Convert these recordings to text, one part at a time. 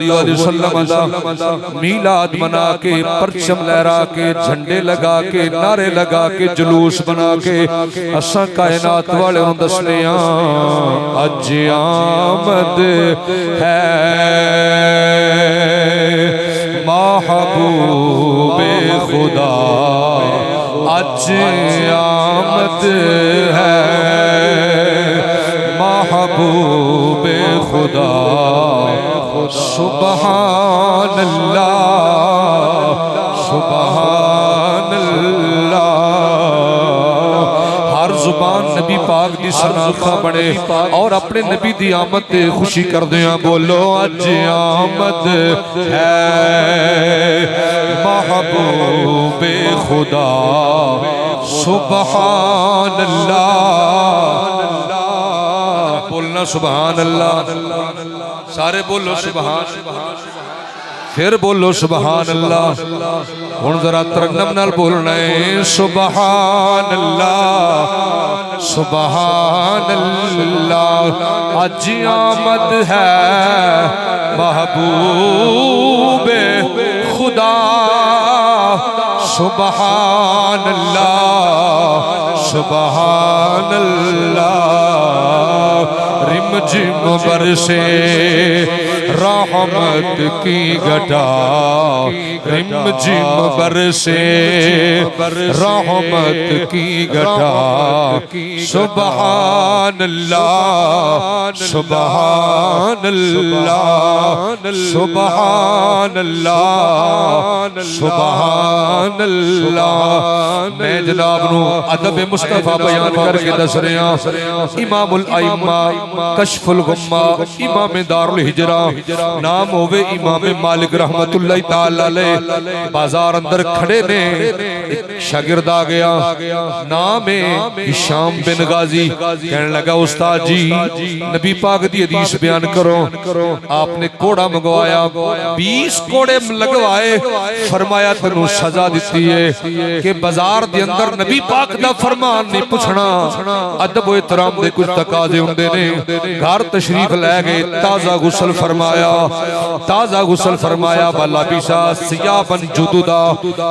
علیہ وسلم میلاد منا کے پرچم لہرا کے جھنڈے لگا کے نعرے لگا کے جلوس بنا کے اساں کائنات والے ہوں دسنے اج آمد ہے محبوب خدا اج آمد ہے محبوب خدا سبحان اللہ سبحان اللہ ہر زبان نبی پاک دی سناخہ بڑے اور اپنے نبی دی آمد تے خوشی کر دیا بولو اج آمد ہے محبوب خدا سبحان اللہ بولنا سبحان اللہ سارے بولو سبحان پھر بولو سبحان اللہ ہن ذرا ترنم نال بولنا ہے سبحان اللہ سبحان اللہ اج آمد ہے محبوب خدا سبحان اللہ سبحان اللہ رم جم برسے رحمت کی گھٹا رم جم برسے رحمت کی گھٹا سبحان اللہ سبحان اللہ سبحان اللہ سبحان اللہ میں جناب نو ادب مصطفیٰ بیان کر کے دس رہا امام الائمہ کشف الغمہ امام دار الہجرہ نام ہوئے امام مالک رحمت اللہ تعالی علیہ بازار اندر کھڑے نے ایک شاگرد آ گیا نام ہشام بن غازی کہنے لگا استاد جی نبی پاک دی حدیث بیان کرو آپ نے کوڑا منگوایا 20 کوڑے لگوائے فرمایا تنو سزا دیتی ہے کہ بازار دے اندر نبی پاک دا فرمان نہیں پوچھنا ادب و احترام دے کچھ تقاضے ہوندے نے گھر تشریف لے گئے تازہ غسل فرمایا والا بیسا سیابن جدودا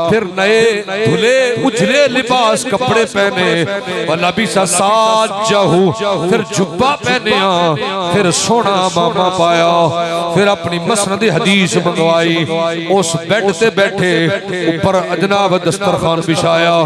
پھر نئے دھلے اجلے لباس کپڑے پہنے والا بیسا ساج جہو پھر جبہ پہنیا پھر سونا ماما پایا پھر اپنی مسند حدیث منگوائی اس بیڈ تے بیٹھے اوپر جناب دسترخوان بچھایا